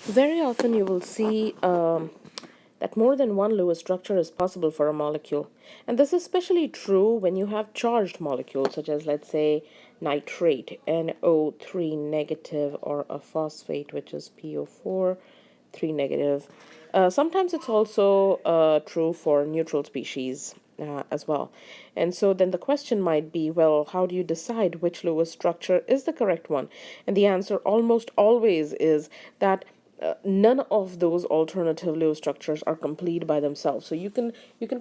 Very often you will see that more than one Lewis structure is possible for a molecule. And this is especially true when you have charged molecules, such as, let's say, nitrate, NO3 negative, or a phosphate, which is PO4, 3 negative. Sometimes it's also true for neutral species as well. And so then the question might be, well, how do you decide which Lewis structure is the correct one? And the answer almost always is that none of those alternative Lewis structures are complete by themselves. So you can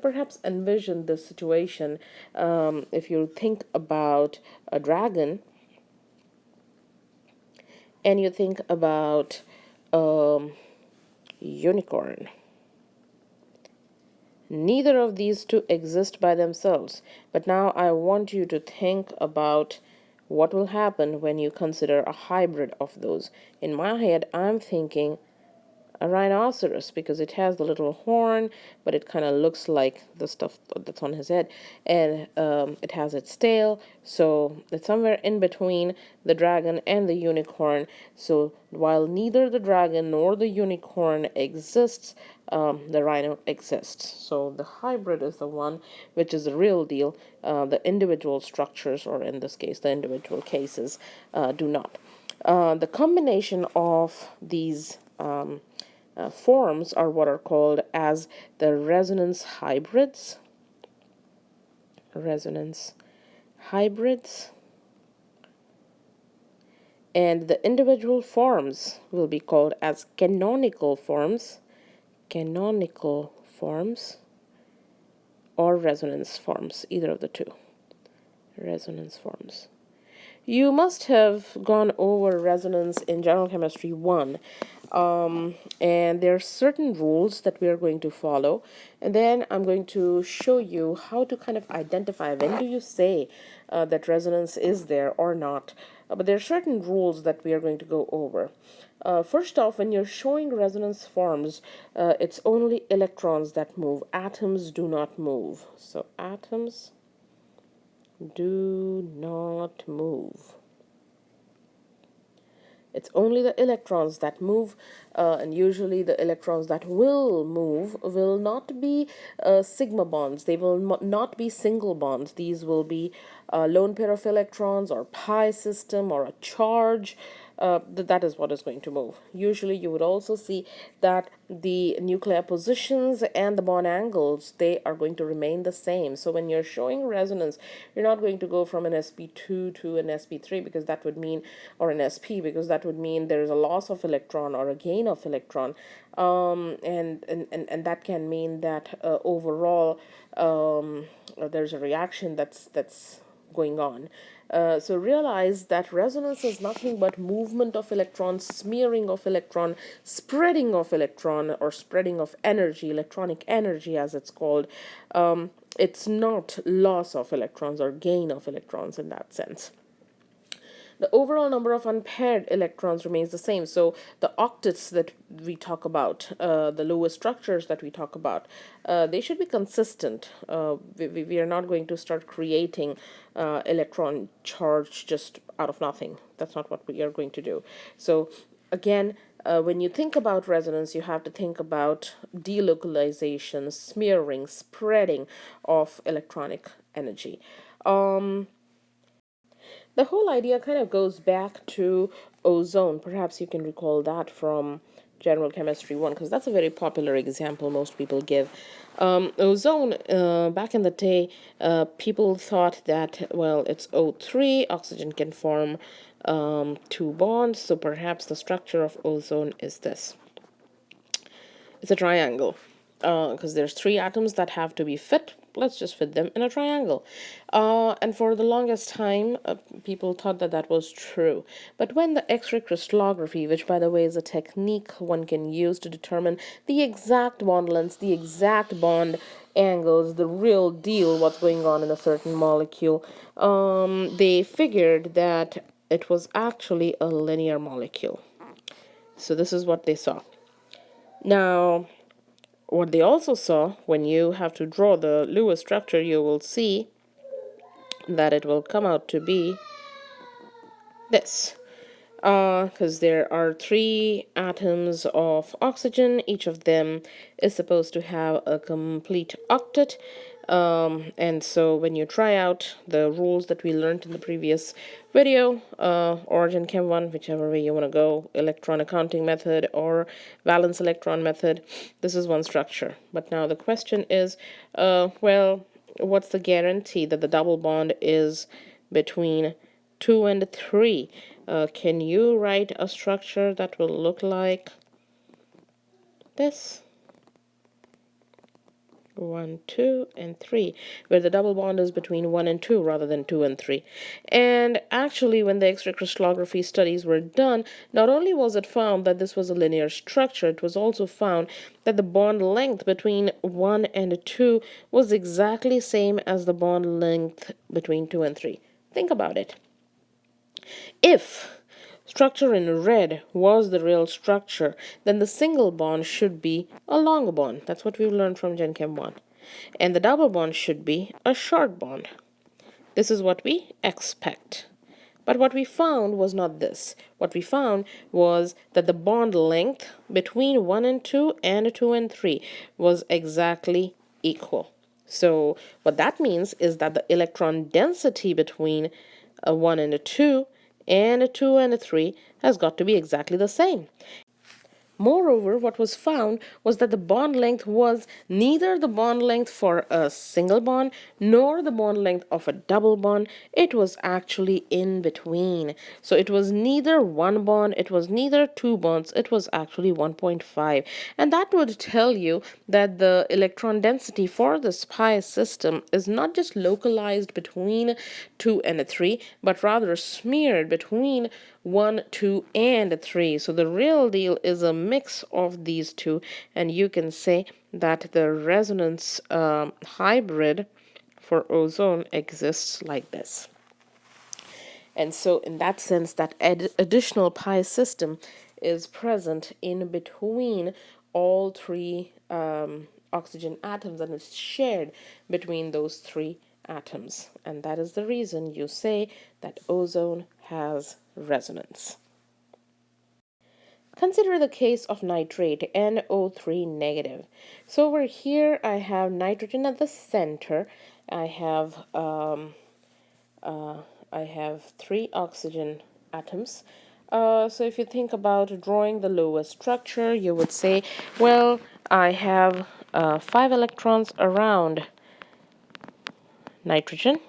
perhaps envision this situation if you think about a dragon and you think about unicorn. Neither of these two exist by themselves. But now I want you to think about what will happen when you consider a hybrid of those. In my head, I'm thinking a rhinoceros because it has the little horn, but it kind of looks like the stuff that's on his head, and it has its tail. So it's somewhere in between the dragon and the unicorn. So while neither the dragon nor the unicorn exists, the rhino exists. So the hybrid is the one which is the real deal. The individual structures, or in this case, the individual cases, do not. The combination of these forms are what are called as the resonance hybrids. Resonance hybrids. And the individual forms will be called as canonical forms. Canonical forms or resonance forms, either of the two. Resonance forms. You must have gone over resonance in General Chemistry 1. And there are certain rules that we are going to follow. And then I'm going to show you how to kind of identify when do you say that resonance is there or not. But there are certain rules that we are going to go over. First off, when you're showing resonance forms, it's only electrons that move. Atoms do not move. So atoms do not move. It's only the electrons that move, and usually the electrons that will move will not be sigma bonds. They will not be single bonds. These will be a lone pair of electrons or pi system or a charge. That is what is going to move. Usually you would also see that the nuclear positions and the bond angles, they are going to remain the same. So when you're showing resonance, you're not going to go from an sp2 to an sp3 because that would mean, or an sp, because that would mean there's a loss of electron or a gain of electron. And that can mean that overall there's a reaction that's going on. So realize that resonance is nothing but movement of electron, smearing of electron, spreading of electron, or spreading of energy, electronic energy as it's called. It's not loss of electrons or gain of electrons in that sense. The overall number of unpaired electrons remains the same. So the octets that we talk about, the Lewis structures that we talk about, they should be consistent. We are not going to start creating electron charge just out of nothing. That's not what we are going to do. So again, when you think about resonance, you have to think about delocalization, smearing, spreading of electronic energy. The whole idea kind of goes back to ozone. Perhaps you can recall that from General Chemistry 1, because that's a very popular example most people give. Ozone, back in the day, people thought that, well, it's O3, oxygen can form two bonds, so perhaps the structure of ozone is this. It's a triangle because there's three atoms that have to be fit. Let's just fit them in a triangle. And for the longest time, people thought that that was true. But when the X-ray crystallography, which by the way is a technique one can use to determine the exact bond lengths, the exact bond angles, the real deal, what's going on in a certain molecule, they figured that it was actually a linear molecule. So this is what they saw. Now, what they also saw, when you have to draw the Lewis structure, you will see that it will come out to be this. because there are three atoms of oxygen. Each of them is supposed to have a complete octet. And so when you try out the rules that we learned in the previous video, Origin Chem 1, whichever way you want to go, electron accounting method or valence electron method, this is one structure. But now the question is, well, what's the guarantee that the double bond is between 2 and 3? Can you write a structure that will look like this? 1, 2, and 3, where the double bond is between 1 and 2 rather than 2 and 3. And actually, when the X-ray crystallography studies were done, not only was it found that this was a linear structure, it was also found that the bond length between 1 and 2 was exactly same as the bond length between 2 and 3. Think about it. If structure in red was the real structure, then the single bond should be a long bond. That's what we've learned from Gen Chem 1. And the double bond should be a short bond. This is what we expect. But what we found was not this. What we found was that the bond length between 1 and 2 and 2 and 3 was exactly equal. So what that means is that the electron density between a 1 and a 2 and a 2 and a 3 has got to be exactly the same. Moreover, what was found was that the bond length was neither the bond length for a single bond nor the bond length of a double bond. It was actually in between. So it was neither one bond, it was neither two bonds, it was actually 1.5. And that would tell you that the electron density for this pi system is not just localized between 2 and 3, but rather smeared between 1, 2, and 3. So the real deal is a mix of these two, and you can say that the resonance hybrid for ozone exists like this. And so in that sense, that additional pi system is present in between all three oxygen atoms, and it's shared between those three atoms. And that is the reason you say that ozone has resonance. Consider the case of nitrate, NO3 negative. So over here I have nitrogen at the center. I have three oxygen atoms. So if you think about drawing the lowest structure, you would say, well, I have 5 electrons around nitrogen,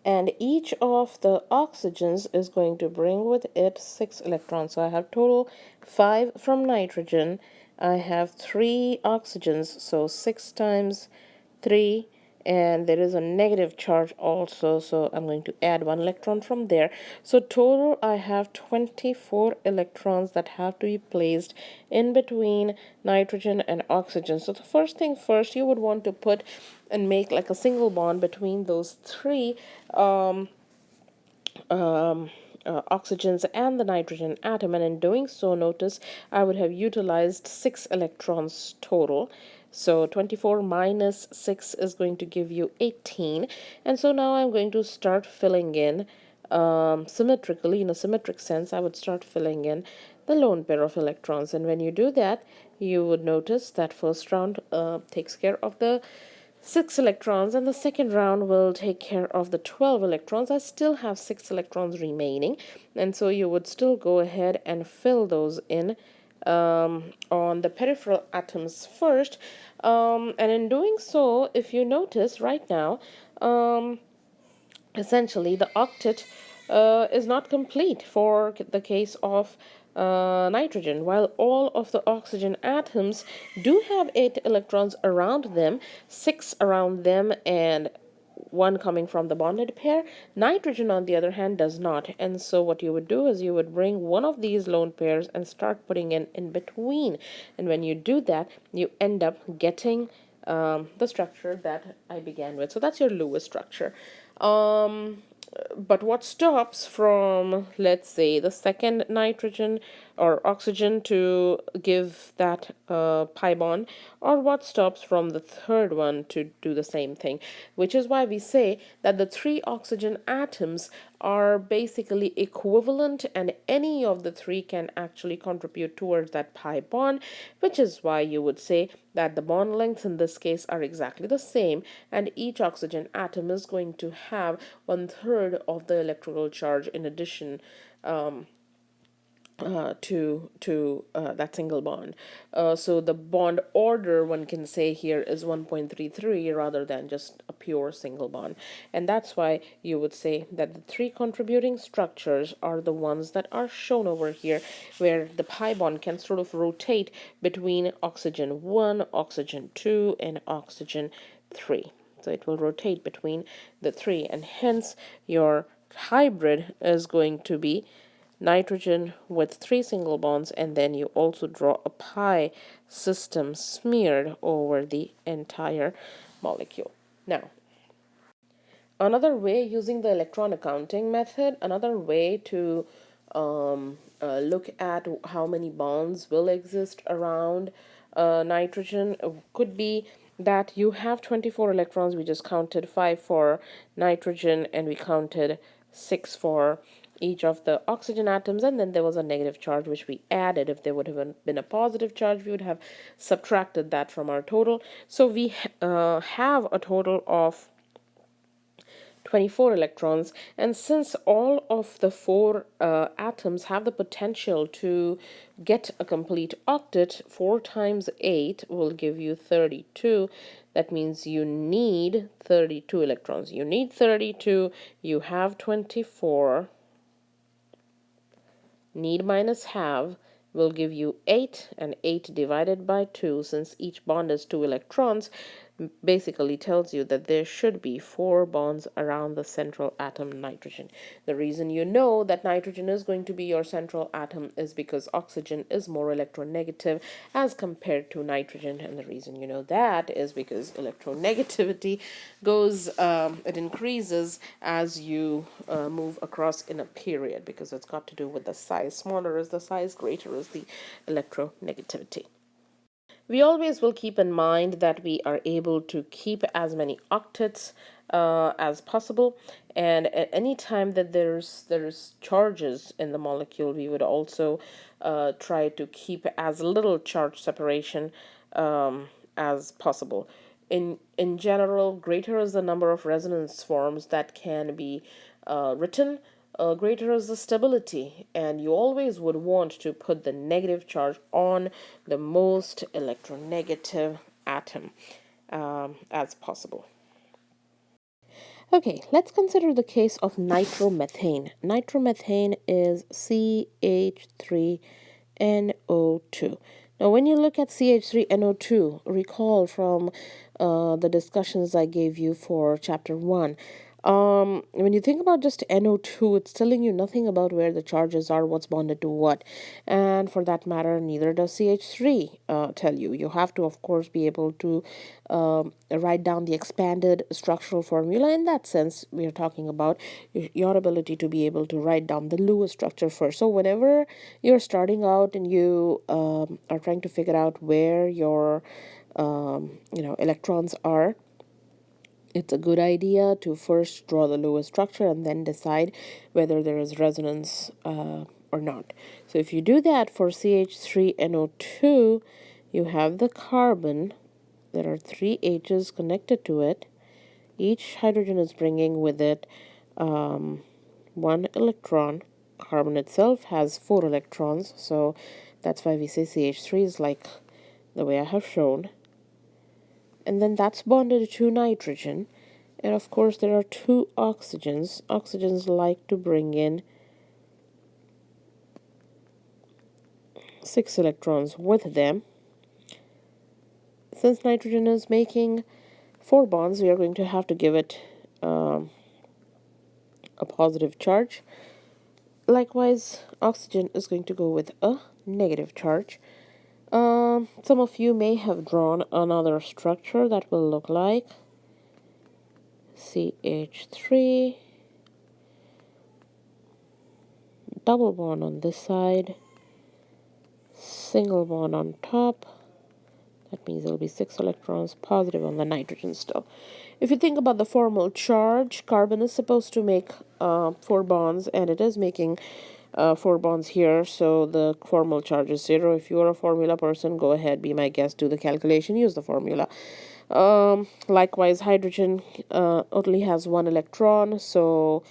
and each of the oxygens is going to bring with it 6 electrons. So I have total 5 from nitrogen. I have 3 oxygens, so 6 times 3, and there is a negative charge also, so I'm going to add 1 electron from there. So total I have 24 electrons that have to be placed in between nitrogen and oxygen. So the first thing first, you would want to put and make like a single bond between those three oxygens and the nitrogen atom, and in doing so, notice I would have utilized 6 electrons total. So 24 minus 6 is going to give you 18, and so now I'm going to start filling in symmetrically, in a symmetric sense. I would start filling in the lone pair of electrons, and when you do that, you would notice that first round takes care of the 6 electrons, and the second round will take care of the 12 electrons. I still have 6 electrons remaining, and so you would still go ahead and fill those in on the peripheral atoms first. And in doing so, if you notice right now, essentially the octet is not complete for the case of nitrogen. While all of the oxygen atoms do have 8 electrons around them, 6 around them and 1 coming from the bonded pair, nitrogen on the other hand does not. And so what you would do is you would bring one of these lone pairs and start putting in between, and when you do that, you end up getting the structure that I began with. So that's your Lewis structure. but what stops from, let's say, the second nitrogen or oxygen to give that pi bond, or what stops from the third one to do the same thing, which is why we say that the three oxygen atoms are basically equivalent, and any of the three can actually contribute towards that pi bond, which is why you would say that the bond lengths in this case are exactly the same, and each oxygen atom is going to have 1/3 of the electrical charge in addition to that single bond. So the bond order, one can say here, is 1.33 rather than just a pure single bond. And that's why you would say that the three contributing structures are the ones that are shown over here, where the pi bond can sort of rotate between oxygen 1, oxygen 2, and oxygen 3. So it will rotate between the three, and hence your hybrid is going to be nitrogen with three single bonds, and then you also draw a pi system smeared over the entire molecule. Now, another way, using the electron accounting method, another way to look at how many bonds will exist around nitrogen could be that you have 24 electrons. We just counted 5 for nitrogen, and we counted 6 for each of the oxygen atoms, and then there was a negative charge which we added. If there would have been a positive charge, we would have subtracted that from our total. So we have a total of 24 electrons, and since all of the four atoms have the potential to get a complete octet, 4 times 8 will give you 32. That means you need 32 electrons. You need 32, you have 24. Need minus have will give you 8, and 8 divided by 2, since each bond is 2 electrons, basically tells you that there should be 4 bonds around the central atom nitrogen. The reason you know that nitrogen is going to be your central atom is because oxygen is more electronegative as compared to nitrogen, and the reason you know that is because electronegativity it increases as you move across in a period, because it's got to do with the size. Smaller is the size, greater is the electronegativity. We always will keep in mind that we are able to keep as many octets as possible, and at any time that there's charges in the molecule, we would also try to keep as little charge separation as possible. In general, greater is the number of resonance forms that can be written, greater is the stability, and you always would want to put the negative charge on the most electronegative atom as possible. Okay, let's consider the case of nitromethane. Nitromethane is CH3NO2. Now, when you look at CH3NO2, recall from the discussions I gave you for chapter 1. When you think about just NO2, it's telling you nothing about where the charges are, what's bonded to what. And for that matter, neither does CH3 tell you. You have to, of course, be able to write down the expanded structural formula. In that sense, we are talking about your ability to be able to write down the Lewis structure first. So whenever you're starting out and you are trying to figure out where your electrons are, it's a good idea to first draw the Lewis structure and then decide whether there is resonance or not. So if you do that for CH3NO2, you have the carbon. There are 3 H's connected to it. Each hydrogen is bringing with it 1 electron. Carbon itself has 4 electrons, so that's why we say CH3 is like the way I have shown. And then that's bonded to nitrogen. And of course, there are 2 oxygens. Oxygens like to bring in 6 electrons with them. Since nitrogen is making 4 bonds, we are going to have to give it a positive charge. Likewise, oxygen is going to go with a negative charge. Some of you may have drawn another structure that will look like CH3, double bond on this side, single bond on top. That means there'll be 6 electrons positive on the nitrogen still. If you think about the formal charge, carbon is supposed to make 4 bonds, and it is making 4 bonds here, so the formal charge is 0. If you are a formula person, go ahead, be my guest, do the calculation, use the formula. Likewise, hydrogen only has 1 electron, so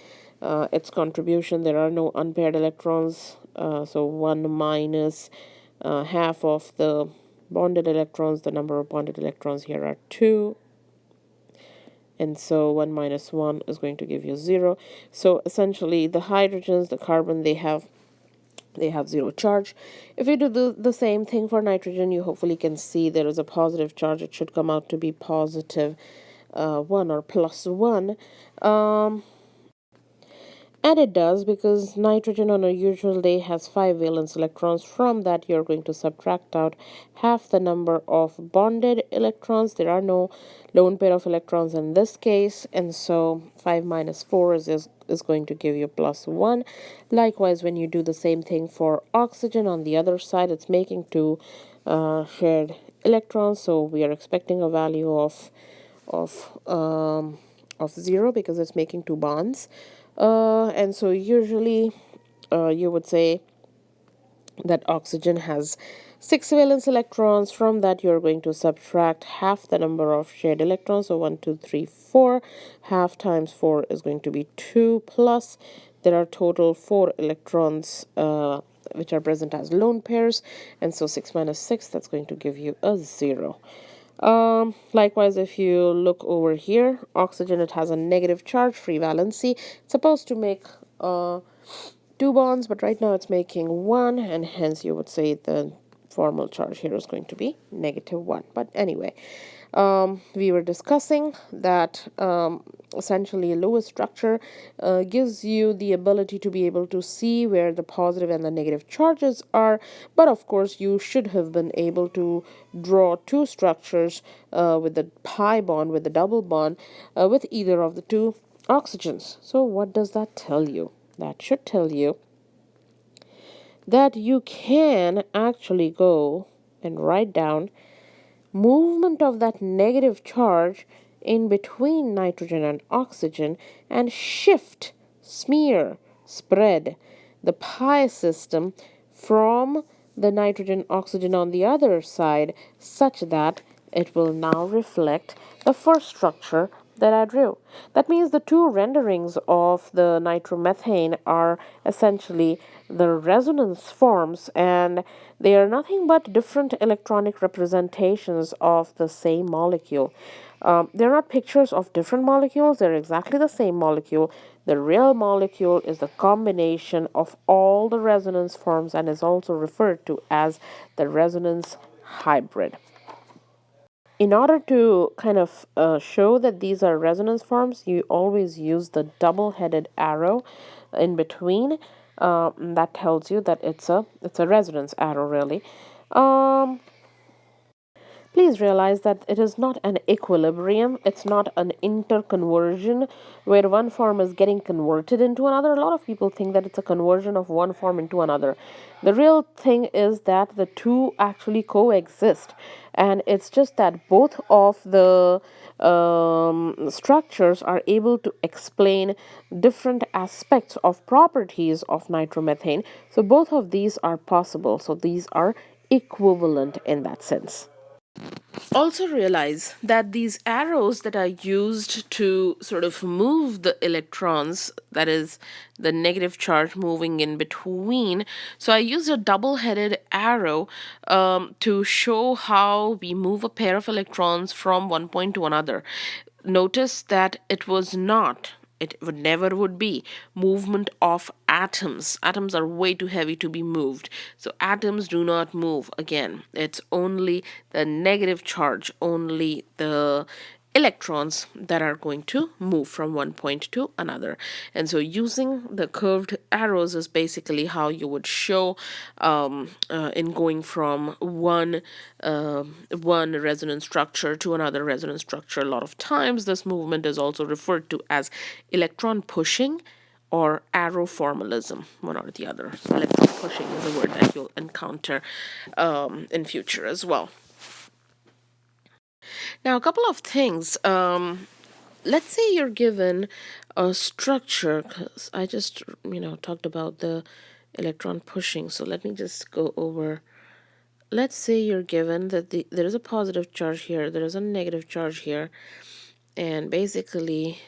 its contribution, there are no unpaired electrons, so 1 minus half of the bonded electrons. The number of bonded electrons here are 2, and so 1 minus 1 is going to give you 0. So essentially the hydrogens, the carbon, they have 0 charge. If you do the same thing for nitrogen, you hopefully can see there is a positive charge. It should come out to be positive 1 or plus 1. And it does, because nitrogen on a usual day has 5 valence electrons. From that, you're going to subtract out half the number of bonded electrons. There are no lone pair of electrons in this case, and so 5 minus 4 is going to give you plus 1. Likewise, when you do the same thing for oxygen on the other side, it's making 2 shared electrons, so we are expecting a value of um, of 0 because it's making 2 bonds. And so usually you would say that oxygen has 6 valence electrons. From that, you're going to subtract half the number of shared electrons. So 1, 2, 3, 4. Half times 4 is going to be 2, plus there are total 4 electrons which are present as lone pairs. And so 6 minus 6, that's going to give you a 0. Likewise, if you look over here, oxygen, it has a negative charge, free valency. It's supposed to make 2 bonds, but right now it's making 1, and hence you would say the formal charge here is going to be negative 1. But anyway, we were discussing that essentially Lewis structure gives you the ability to be able to see where the positive and the negative charges are, but of course you should have been able to draw 2 structures with the pi bond, with the double bond, with either of the 2 oxygens. So what does that tell you? That should tell you that you can actually go and write down movement of that negative charge in between nitrogen and oxygen, and shift, smear, spread the pi system from the nitrogen oxygen on the other side, such that it will now reflect the first structure that I drew. That means the 2 renderings of the nitromethane are essentially the resonance forms, and they are nothing but different electronic representations of the same molecule. They're not pictures of different molecules, they're exactly the same molecule. The real molecule is the combination of all the resonance forms and is also referred to as the resonance hybrid. In order to kind of show that these are resonance forms, you always use the double-headed arrow in between. That tells you that it's a resonance arrow, really. Please realize that it is not an equilibrium, it's not an interconversion where one form is getting converted into another. A lot of people think that it's a conversion of one form into another. The real thing is that the 2 actually coexist, and it's just that both of the structures are able to explain different aspects of properties of nitromethane. So both of these are possible. So these are equivalent in that sense. Also realize that these arrows that are used to sort of move the electrons, that is the negative charge moving in between. So I used a double-headed arrow to show how we move a pair of electrons from one point to another. Notice that it was not, it would never would be movement of atoms. Atoms are way too heavy to be moved, so atoms do not move. Again, it's only the negative charge, only the electrons that are going to move from one point to another. And so using the curved arrows is basically how you would show in going from one resonance structure to another resonance structure. A lot of times this movement is also referred to as electron pushing or arrow formalism, one or the other. So electron pushing is a word that you'll encounter in future as well. Now, a couple of things. Let's say you're given a structure, because I just, talked about the electron pushing. So let me just go over. Let's say you're given that there is a positive charge here, there is a negative charge here, and basically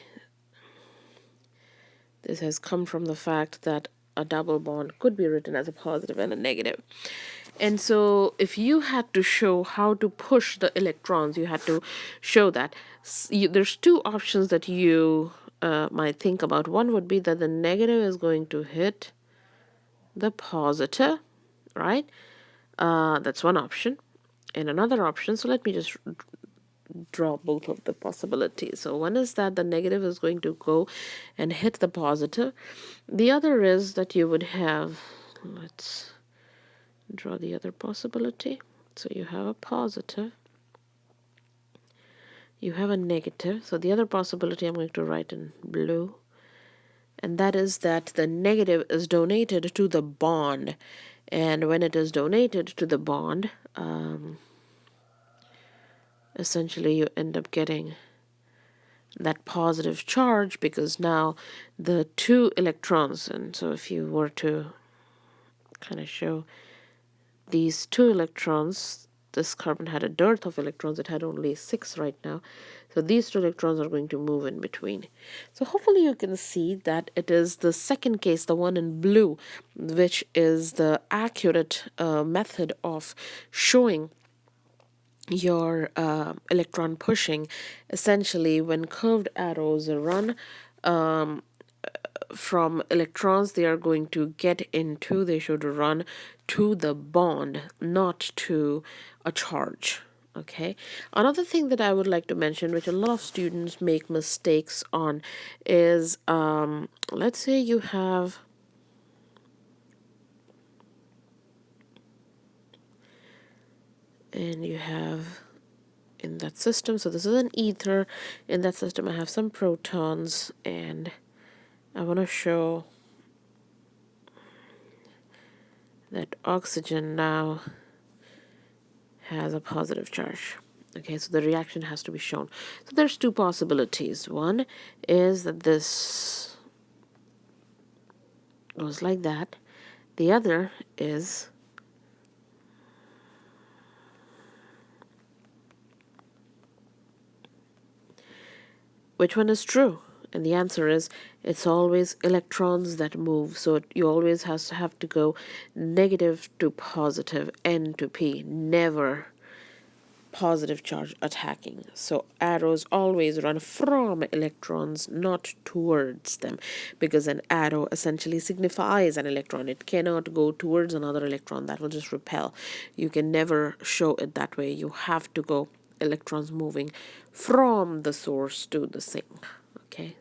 this has come from the fact that a double bond could be written as a positive and a negative. And so if you had to show how to push the electrons, you had to show that. There's two options that you might think about. One would be that the negative is going to hit the positive, right? That's one option. And another option, so let me just draw both of the possibilities. So one is that the negative is going to go and hit the positive. The other is that you would have, let's draw the other possibility. So you have a positive, you have a negative. So the other possibility I'm going to write in blue, and that is that the negative is donated to the bond. And when it is donated to the bond, essentially you end up getting that positive charge, because now the two electrons, and so if you were to kind of show these two electrons, this carbon had a dearth of electrons, it had only 6 right now, so these two electrons are going to move in between. So hopefully you can see that it is the second case, the one in blue, which is the accurate method of showing your electron pushing. Essentially, when curved arrows run from electrons they are going to get into, they should run to the bond, not to a charge. Okay, another thing that I would like to mention, which a lot of students make mistakes on, is let's say you have in that system, so this is an ether. In that system I have some protons, and I want to show that oxygen now has a positive charge. Okay, so the reaction has to be shown. So there's two possibilities. One is that this goes like that. The other is which one is true? And the answer is it's always electrons that move. So you always have to go negative to positive, N to P, never positive charge attacking. So arrows always run from electrons, not towards them, because an arrow essentially signifies an electron. It cannot go towards another electron. That will just repel. You can never show it that way. You have to go electrons moving from the source to the sink. Okay.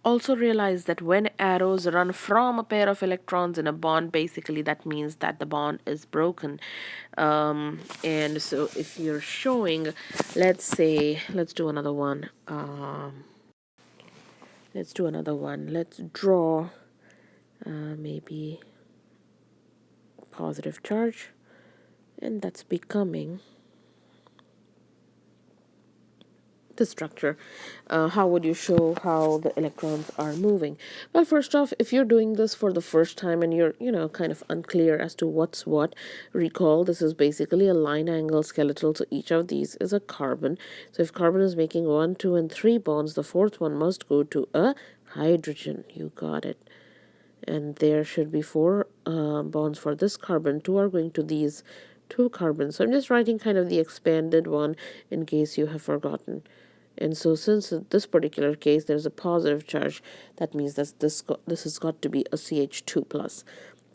Also realize that when arrows run from a pair of electrons in a bond, basically that means that the bond is broken. And so if you're showing, let's say, let's do another one. Let's draw maybe positive charge, and that's becoming the structure. How would you show how the electrons are moving? Well, first off, if you're doing this for the first time and you're, kind of unclear as to what's what, recall this is basically a line angle skeletal, so each of these is a carbon. So if carbon is making 1, 2, and 3 bonds, the fourth one must go to a hydrogen. You got it. And there should be 4 bonds for this carbon. 2 are going to these 2 carbons. So I'm just writing kind of the expanded one in case you have forgotten. And so since in this particular case there's a positive charge, that means that this has got to be a CH2 plus.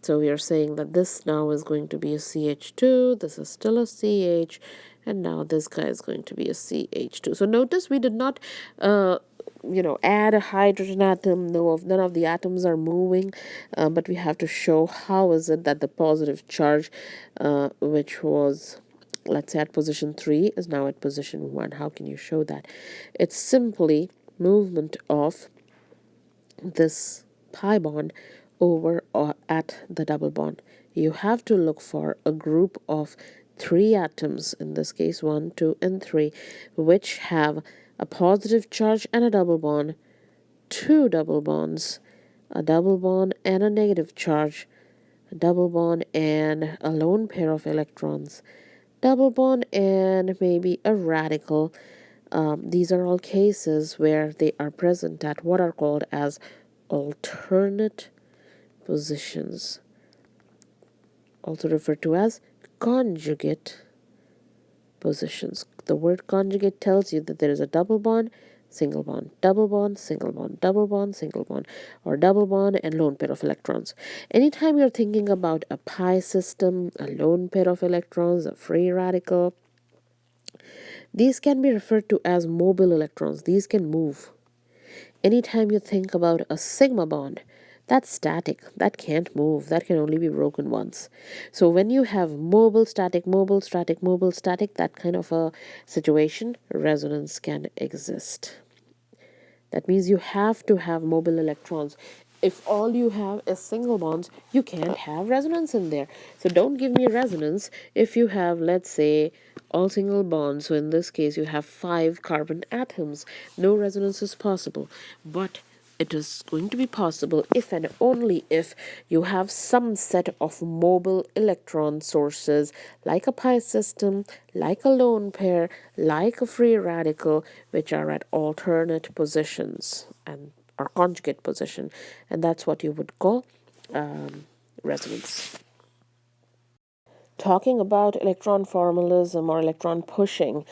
So we are saying that this now is going to be a CH2, this is still a CH, and now this guy is going to be a CH2. So notice we did not add a hydrogen atom. None of the atoms are moving, but we have to show how is it that the positive charge, which was, let's say, at position 3 is now at position 1. How can you show that? It's simply movement of this pi bond over at the double bond. You have to look for a group of three atoms, in this case 1, 2, and 3, which have a positive charge and a double bond, two double bonds, a double bond and a negative charge, a double bond and a lone pair of electrons, double bond and maybe a radical. These are all cases where they are present at what are called as alternate positions, also referred to as conjugate positions. The word conjugate tells you that there is a double bond, single bond, double bond, single bond, double bond, single bond, or double bond and lone pair of electrons. Anytime you're thinking about a pi system, a lone pair of electrons, a free radical, these can be referred to as mobile electrons. These can move. Anytime you think about a sigma bond, that's static. That can't move. That can only be broken once. So when you have mobile, static, mobile, static, mobile, static, that kind of a situation, resonance can exist. That means you have to have mobile electrons. If all you have is single bonds, you can't have resonance in there. So don't give me resonance if you have, let's say, all single bonds. So in this case, you have 5 carbon atoms. No resonance is possible. But it is going to be possible if and only if you have some set of mobile electron sources, like a pi system, like a lone pair, like a free radical, which are at alternate positions and are conjugate position, and that's what you would call resonance. Talking about electron formalism or electron pushing,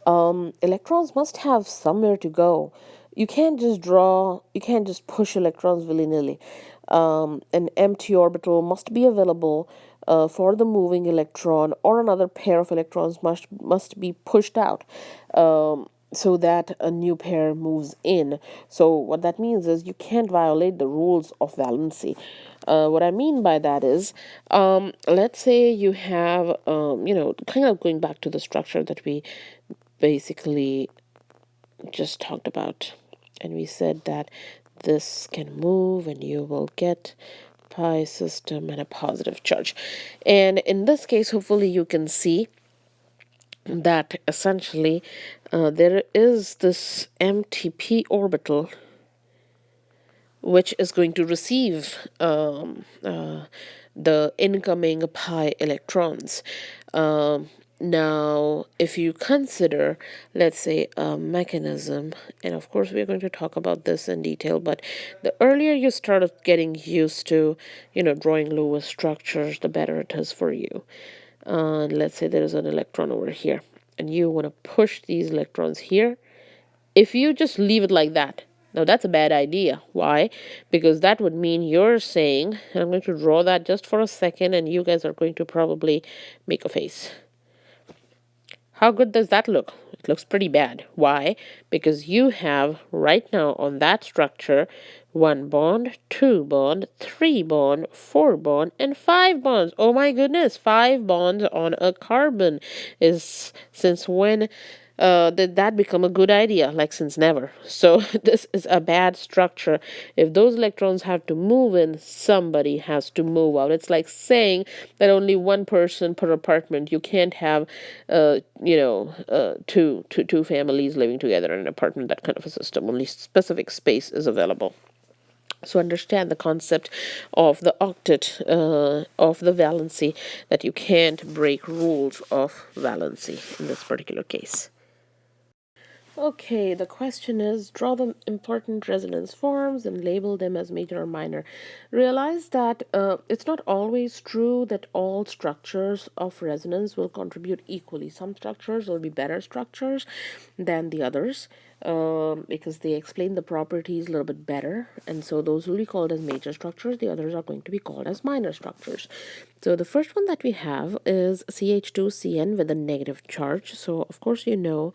electrons must have somewhere to go. You can't just push electrons willy-nilly. An empty orbital must be available for the moving electron, or another pair of electrons must be pushed out. So that a new pair moves in. So what that means is you can't violate the rules of valency. What I mean by that is, let's say you have, kind of going back to the structure that we basically just talked about, and we said that this can move and you will get pi system and a positive charge. And in this case, hopefully you can see that essentially there is this empty p orbital which is going to receive the incoming pi electrons. Now, if you consider, let's say, a mechanism, and of course we're going to talk about this in detail, but the earlier you start getting used to, drawing Lewis structures, the better it is for you. Let's say there is an electron over here, and you want to push these electrons here. If you just leave it like that, now that's a bad idea. Why? Because that would mean you're saying, and I'm going to draw that just for a second, and you guys are going to probably make a face. How good does that look? It looks pretty bad. Why? Because you have right now on that structure 1 bond, 2 bond, 3 bond, 4 bond, and 5 bonds. Oh my goodness, 5 bonds on a carbon. Is since when did that become a good idea? Like, since never. So this is a bad structure. If those electrons have to move in, somebody has to move out. It's like saying that only one person per apartment. You can't have two families living together in an apartment. That kind of a system. Only specific space is available. So understand the concept of the octet of the valency, that you can't break rules of valency in this particular case. Okay, the question is, draw the important resonance forms and label them as major or minor. Realize that it's not always true that all structures of resonance will contribute equally. Some structures will be better structures than the others because they explain the properties a little bit better, and so those will be called as major structures. The others are going to be called as minor structures. So the first one that we have is CH2CN with a negative charge. So of course you know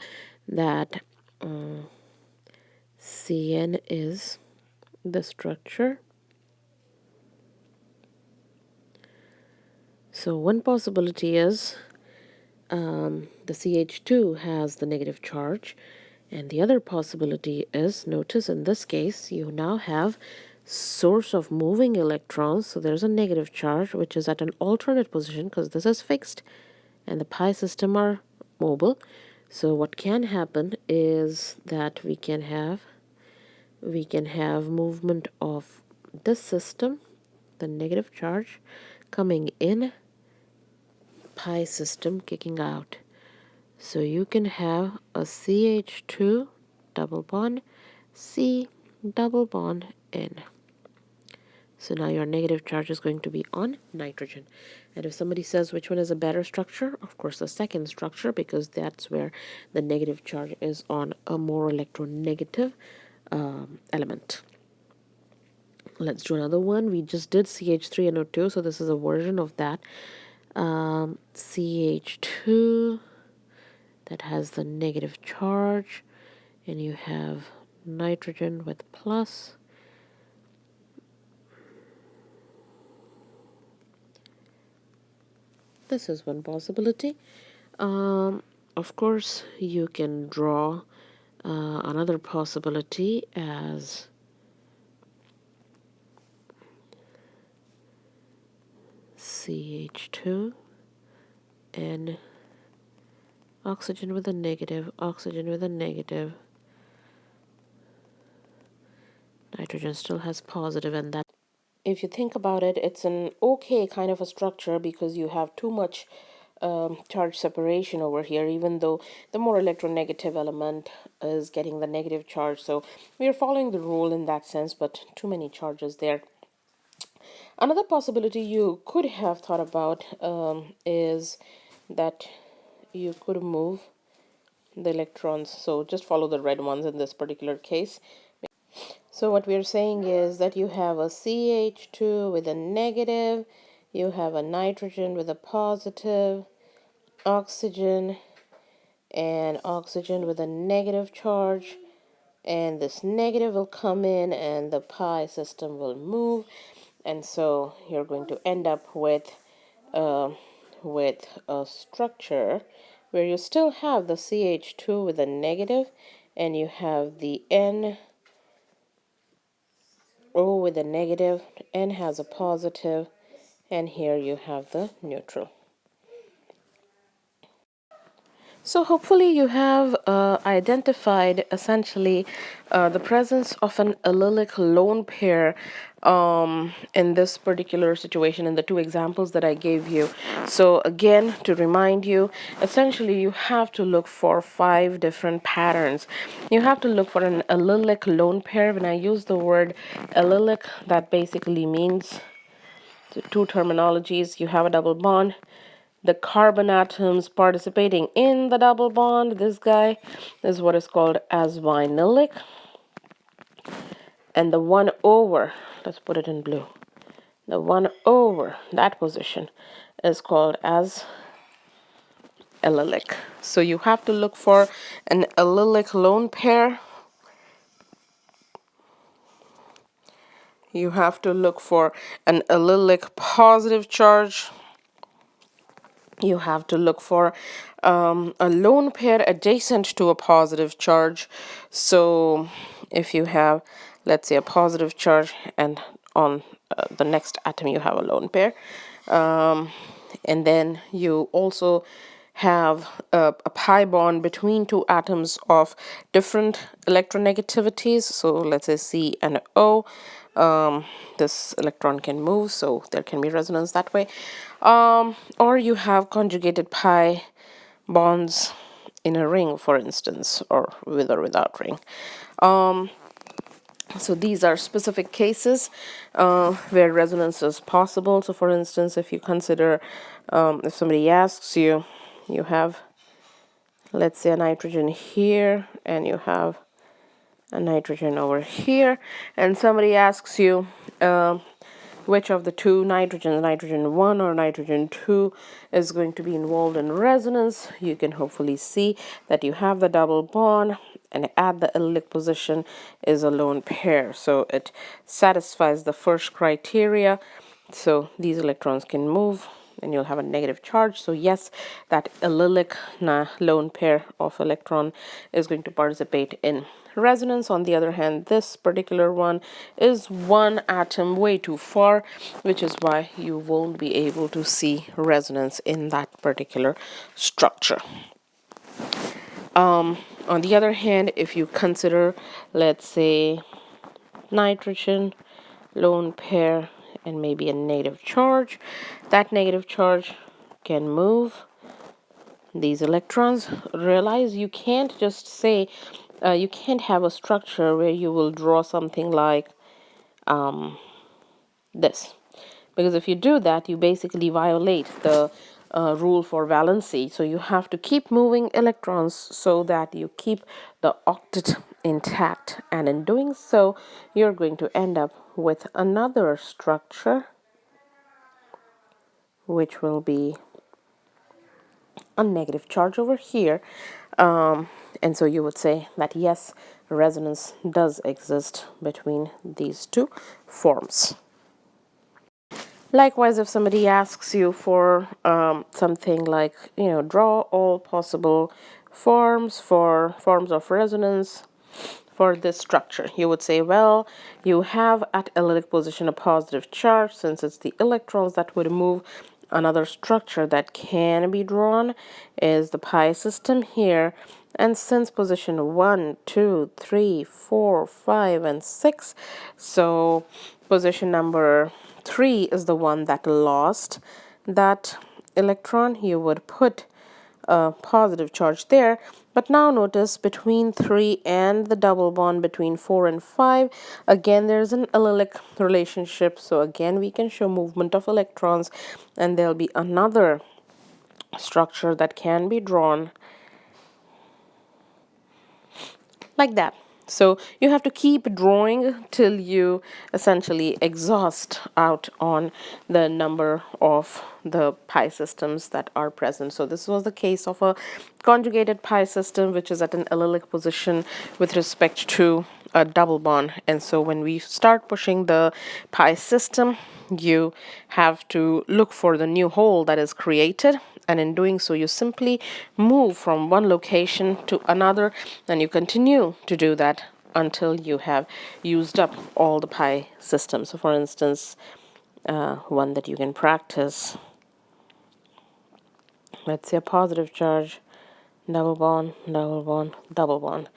that Cn is the structure. So one possibility is the CH2 has the negative charge, And the other possibility is, notice in this case, you now have source of moving electrons. So there's a negative charge, which is at an alternate position because this is fixed and the pi system are mobile. So what can happen is that we can have movement of this system, the negative charge coming in, pi system kicking out. So you can have a CH2 double bond, C double bond N. So now your negative charge is going to be on nitrogen. And if somebody says which one is a better structure, of course the second structure, because that's where the negative charge is on a more electronegative element. Let's do another one. We just did CH3NO2, so this is a version of that. CH2 that has the negative charge, and you have nitrogen with plus. This is one possibility. Of course, you can draw another possibility as CH2 and oxygen with a negative, oxygen with a negative. Nitrogen still has positive, and that, if you think about it, it's an okay kind of a structure because you have too much charge separation over here, even though the more electronegative element is getting the negative charge. So we are following the rule in that sense, but too many charges there. Another possibility you could have thought about is that you could move the electrons. So just follow the red ones in this particular case. So what we're saying is that you have a CH2 with a negative, you have a nitrogen with a positive, oxygen, and oxygen with a negative charge, and this negative will come in and the pi system will move, and so you're going to end up with a structure where you still have the CH2 with a negative, and you have the NO with a negative, N has a positive, and here you have the neutral. So hopefully you have identified essentially the presence of an allylic lone pair in this particular situation in the two examples that I gave you. So again, to remind you, essentially you have to look for 5 different patterns. You have to look for an allylic lone pair. When I use the word allylic, that basically means two terminologies. You have a double bond, the carbon atoms participating in the double bond, this guy is what is called as vinylic, and the 1 over, let's put it in blue, the 1 over that position is called as allylic. So you have to look for an allylic lone pair. You have to look for an allylic positive charge. You have to look for a lone pair adjacent to a positive charge. So if you have, let's say, a positive charge and on the next atom you have a lone pair, and then you also have a pi bond between two atoms of different electronegativities. So let's say C and O. This electron can move, so there can be resonance that way. Or you have conjugated pi bonds in a ring, for instance, or with or without ring. So these are specific cases where resonance is possible. So for instance, if you consider, if somebody asks you, you have, let's say, a nitrogen here, and you have a nitrogen over here, and somebody asks you which of the two nitrogens, nitrogen 1 or nitrogen 2, is going to be involved in resonance, you can hopefully see that you have the double bond, and at the allylic position is a lone pair. So it satisfies the first criteria. So these electrons can move and you'll have a negative charge. So yes, that allylic lone pair of electron is going to participate in resonance. On the other hand, this particular one is one atom way too far, which is why you won't be able to see resonance in that particular structure. On the other hand, if you consider, let's say, nitrogen, lone pair, and maybe a negative charge, that negative charge can move these electrons. Realize you can't just say, you can't have a structure where you will draw something like this. Because if you do that, you basically violate the rule for valency. So you have to keep moving electrons so that you keep the octet intact. And in doing so, you're going to end up with another structure, which will be a negative charge over here. And so you would say that yes, resonance does exist between these two forms. Likewise, if somebody asks you for something like, draw all possible forms of resonance for this structure, you would say, well, you have at allylic position a positive charge, since it's the electrons that would move. Another structure that can be drawn is the pi system here. And since position 1, 2, 3, 4, 5, and 6, so position number 3 is the one that lost that electron, you would put a positive charge there. But now notice between 3 and the double bond between 4 and 5, again there's an allylic relationship. So again we can show movement of electrons, and there'll be another structure that can be drawn like that. So you have to keep drawing till you essentially exhaust out on the number of the pi systems that are present. So this was the case of a conjugated pi system, which is at an allylic position with respect to a double bond. And so when we start pushing the pi system, you have to look for the new hole that is created, and in doing so you simply move from one location to another, and you continue to do that until you have used up all the pi systems. So for instance, one that you can practice, let's say a positive charge, double bond, double bond, double bond.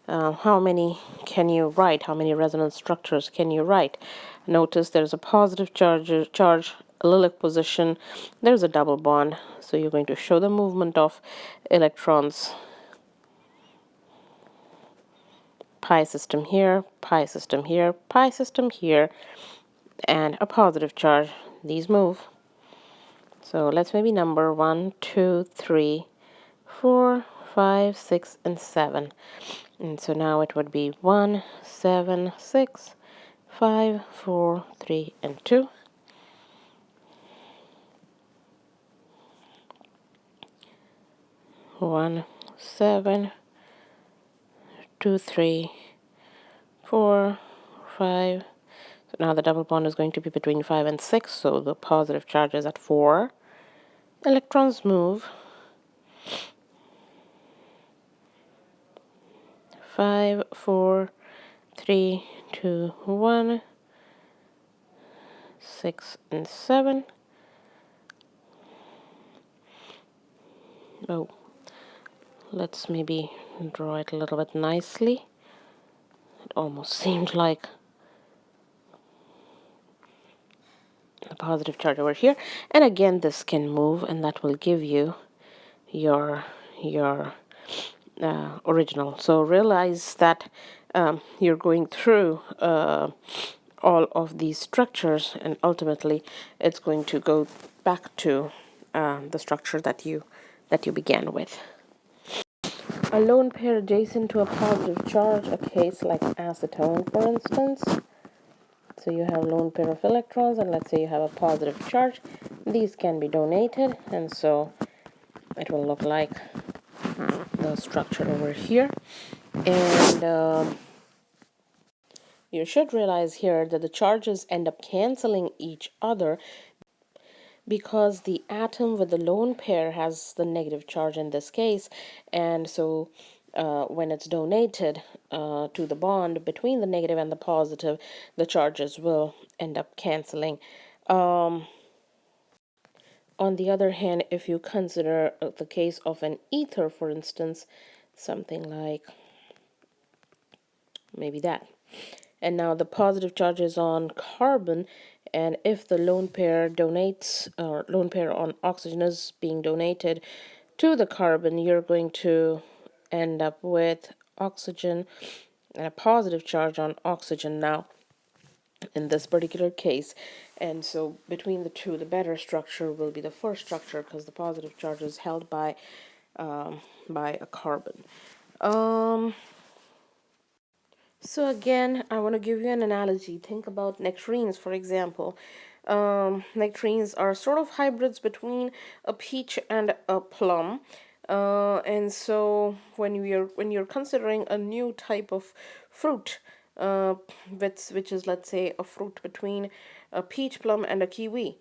How many can you write? How many resonance structures can you write? Notice there's a positive charge, allylic position. There's a double bond. So you're going to show the movement of electrons. Pi system here, pi system here, pi system here, and a positive charge. These move. So let's maybe number 1, 2, 3, 4, 5, 6, and 7. And so now it would be 1, 7, 6, 5, 4, 3, and 2. 1, 7, 2, 3, 4, 5. So now the double bond is going to be between 5 and 6, so the positive charge is at 4. Electrons move. 5, 4, 3, 2, 1, 6, and 7. Oh, let's maybe draw it a little bit nicely. It almost seemed like a positive charge over here. And again, this can move, and that will give you your original. So realize that you're going through all of these structures, and ultimately it's going to go back to the structure that you began with. A lone pair adjacent to a positive charge, a case like acetone, for instance. So you have lone pair of electrons, and let's say you have a positive charge. These can be donated, and so it will look like the structure over here. And you should realize here that the charges end up canceling each other, because the atom with the lone pair has the negative charge in this case, and so when it's donated to the bond between the negative and the positive, the charges will end up canceling. On the other hand, if you consider the case of an ether, for instance, something like maybe that. And now the positive charge is on carbon, and if the lone pair donates, or lone pair on oxygen is being donated to the carbon, you're going to end up with oxygen and a positive charge on oxygen now in this particular case. And so between the two, the better structure will be the first structure because the positive charge is held by a carbon. So again, I want to give you an analogy. Think about nectarines, for example. Nectarines are sort of hybrids between a peach and a plum. And so when you're considering a new type of fruit, which is, let's say, a fruit between a peach, plum, and a kiwi,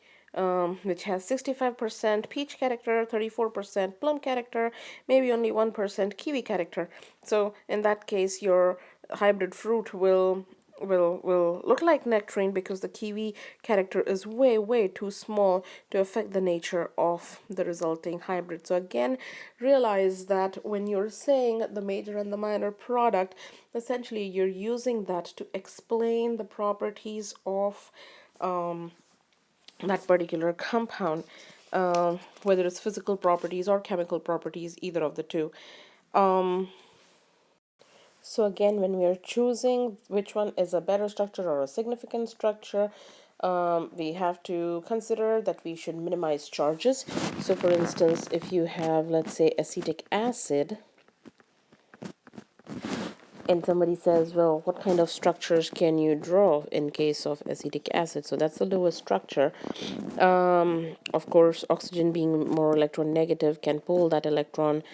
which has 65% peach character, 34% plum character, maybe only 1% kiwi character. So in that case, your hybrid fruit will look like nectarine because the kiwi character is way too small to affect the nature of the resulting hybrid. So again, realize that when you're saying the major and the minor product, essentially you're using that to explain the properties of that particular compound, whether it's physical properties or chemical properties, either of the two. So again, when we are choosing which one is a better structure or a significant structure, we have to consider that we should minimize charges. So for instance, if you have, let's say, acetic acid, and somebody says, well, what kind of structures can you draw in case of acetic acid? So that's the lowest structure. Of course, oxygen being more electronegative can pull that electron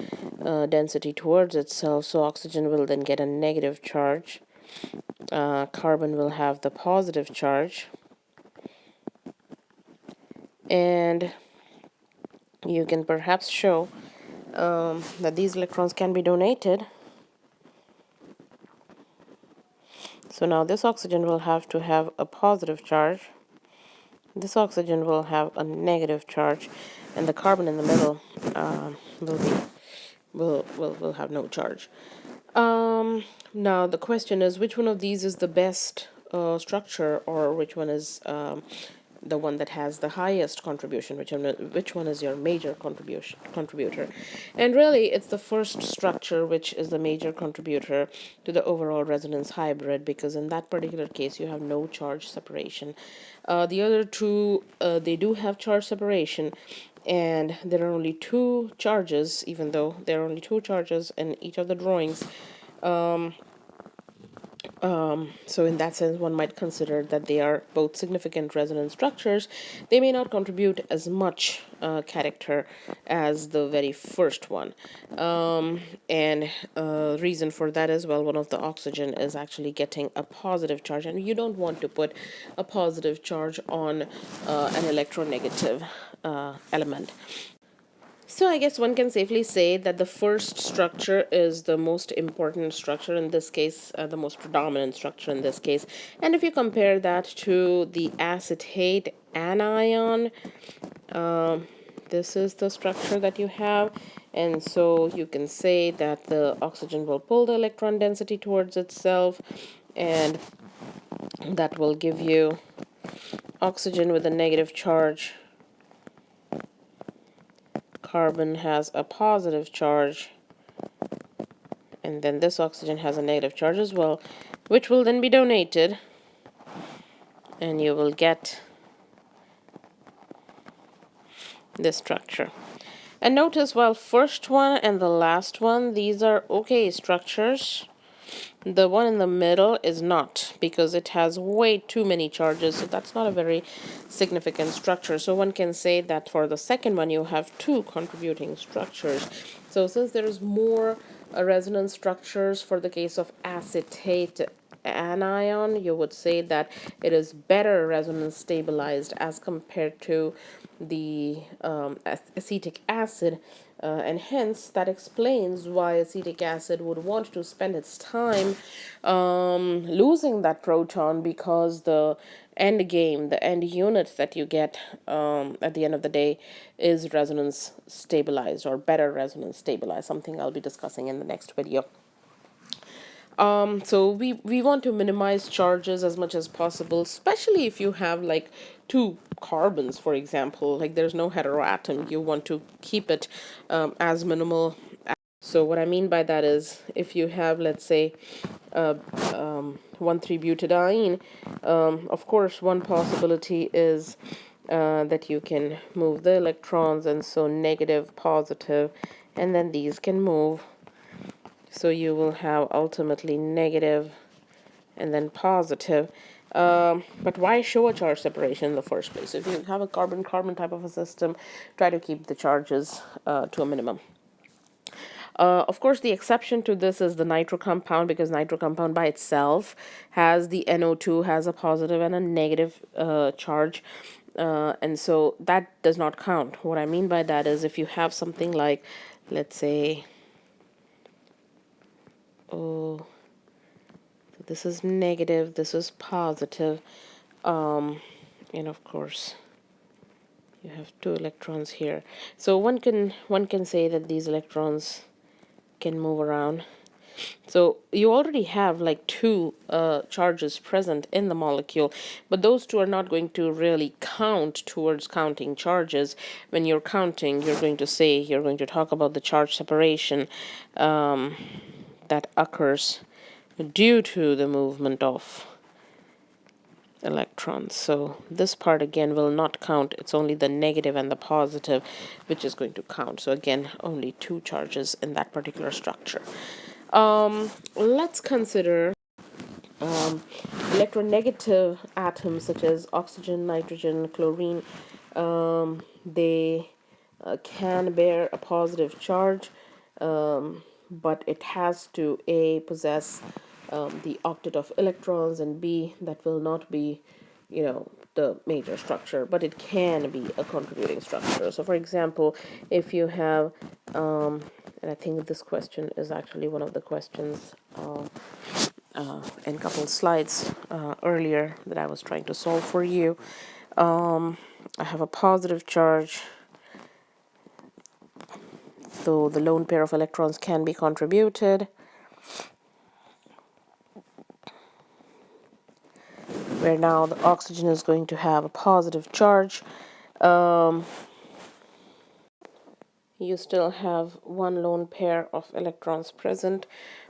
density towards itself, so oxygen will then get a negative charge. Carbon will have the positive charge. And you can perhaps show that these electrons can be donated. So now this oxygen will have to have a positive charge. This oxygen will have a negative charge, and the carbon in the middle will be will have no charge. Now the question is, which one of these is the best structure, or which one is the one that has the highest contribution, which one is your major contributor? And really it's the first structure which is the major contributor to the overall resonance hybrid, because in that particular case you have no charge separation. The other two, they do have charge separation, and there are only two charges, even though there are only two charges in each of the drawings. So in that sense, one might consider that they are both significant resonance structures. They may not contribute as much character as the very first one. And reason for that as well, one of the oxygen is actually getting a positive charge, and you don't want to put a positive charge on an electronegative element. So I guess one can safely say that the first structure is the most important structure in this case, the most predominant structure in this case. And if you compare that to the acetate anion, this is the structure that you have. And so you can say that the oxygen will pull the electron density towards itself, and that will give you oxygen with a negative charge. Carbon has a positive charge, and then this oxygen has a negative charge as well, which will then be donated, and you will get this structure. And notice, while first one and the last one, these are okay structures, the one in the middle is not, because it has way too many charges, so that's not a very significant structure. So one can say that for the second one you have two contributing structures. So since there is more resonance structures for the case of acetate anion, you would say that it is better resonance stabilized as compared to the acetic acid. And hence, that explains why acetic acid would want to spend its time losing that proton, because the end game, the end unit that you get at the end of the day is resonance stabilized, or better resonance stabilized, something I'll be discussing in the next video. So we want to minimize charges as much as possible, especially if you have like two carbons, for example, like there's no heteroatom. You want to keep it as minimal. So what I mean by that is, if you have, let's say, 1,3-butadiene, of course, one possibility is that you can move the electrons, and so negative, positive, and then these can move. So you will have ultimately negative and then positive. But why show a charge separation in the first place? If you have a carbon-carbon type of a system, try to keep the charges to a minimum. Of course, the exception to this is the nitro compound, because nitro compound by itself has the NO2 has a positive and a negative charge. And so that does not count. What I mean by that is, if you have something like, let's say, oh, this is negative, this is positive, and of course you have two electrons here. So one can say that these electrons can move around. So you already have like two charges present in the molecule, but those two are not going to really count towards counting charges. When you're counting, you're going to talk about the charge separation that occurs due to the movement of electrons. So this part again will not count. It's only the negative and the positive which is going to count. So again, only two charges in that particular structure. Let's consider electronegative atoms such as oxygen, nitrogen, chlorine. They can bear a positive charge, but it has to A, possess the octet of electrons, and B, that will not be, the major structure, but it can be a contributing structure. So for example, if you have, and I think this question is actually one of the questions in a couple of slides earlier that I was trying to solve for you. I have a positive charge, so the lone pair of electrons can be contributed, where now the oxygen is going to have a positive charge. You still have one lone pair of electrons present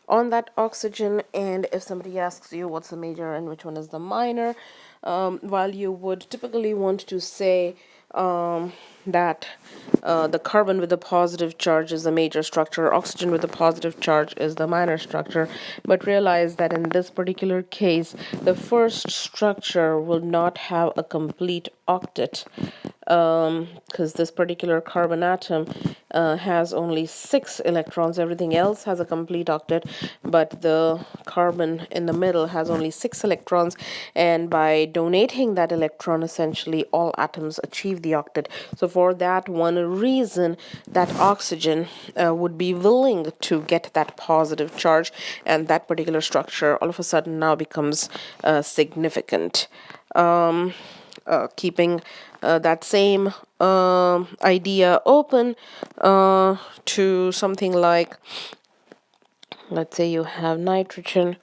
on that oxygen, and if somebody asks you what's the major and which one is the minor, while you would typically want to say that the carbon with the positive charge is the major structure, oxygen with the positive charge is the minor structure, but realize that in this particular case, the first structure will not have a complete octet, because this particular carbon atom has only 6 electrons. Everything else has a complete octet, but the carbon in the middle has only 6 electrons, and by donating that electron, essentially all atoms achieve the octet. So for that one reason, that oxygen would be willing to get that positive charge, and that particular structure all of a sudden now becomes significant. Keeping that same idea open to something like, let's say you have nitrogen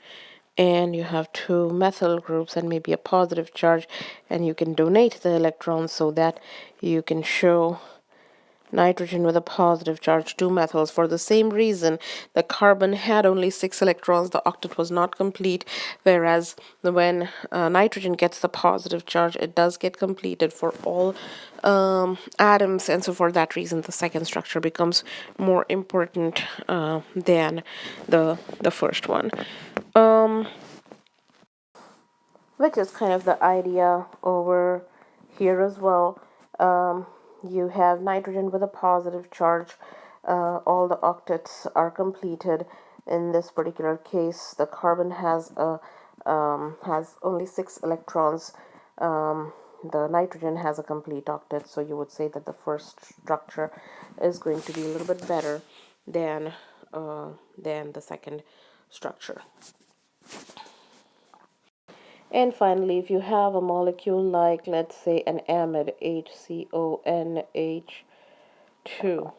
and you have two methyl groups and maybe a positive charge, and you can donate the electrons so that you can show nitrogen with a positive charge, two methyls. For the same reason, the carbon had only 6 electrons, the octet was not complete, whereas when nitrogen gets the positive charge, it does get completed for all atoms, and so for that reason, the second structure becomes more important than the first one. Which is kind of the idea over here as well. You have nitrogen with a positive charge. All the octets are completed. In this particular case, the carbon has a has only 6 electrons. The nitrogen has a complete octet, so you would say that the first structure is going to be a little bit better than the second structure. And finally, if you have a molecule like, let's say, an amide, HCONH2,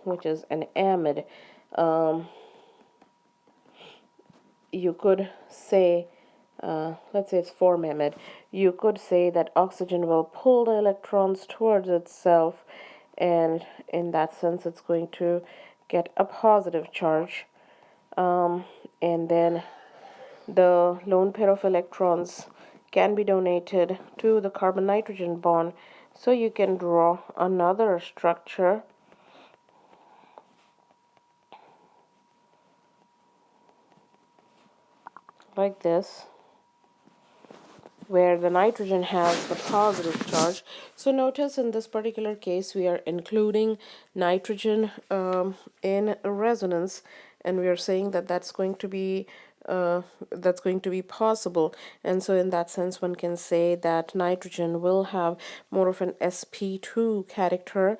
which is an amide, you could say, let's say it's formamide, you could say that oxygen will pull the electrons towards itself, and in that sense, it's going to get a positive charge. And then the lone pair of electrons can be donated to the carbon-nitrogen bond. So you can draw another structure like this, where the nitrogen has the positive charge. So notice in this particular case, we are including nitrogen in resonance, and we are saying that that's going to be possible. And so in that sense, one can say that nitrogen will have more of an sp2 character,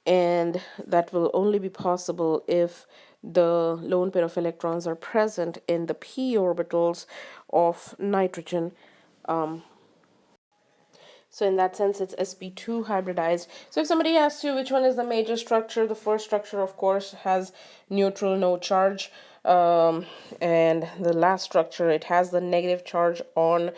and that will only be possible if the lone pair of electrons are present in the p orbitals of nitrogen. So in that sense, it's sp2 hybridized. So if somebody asks you which one is the major structure, the first structure, of course, has neutral, no charge. And the last structure, it has the negative charge on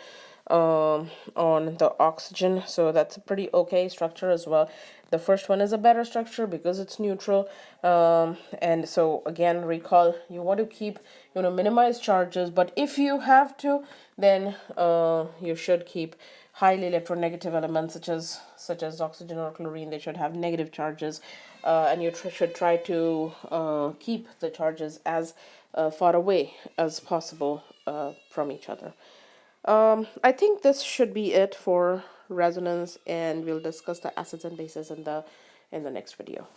the oxygen. So that's a pretty okay structure as well. The first one is a better structure because it's neutral. And so again, recall, you want to keep, minimize charges, but if you have to, then you should keep highly electronegative elements such as oxygen or chlorine. They should have negative charges, and you should try to keep the charges as far away as possible from each other. I think this should be it for resonance, and we'll discuss the acids and bases in the next video.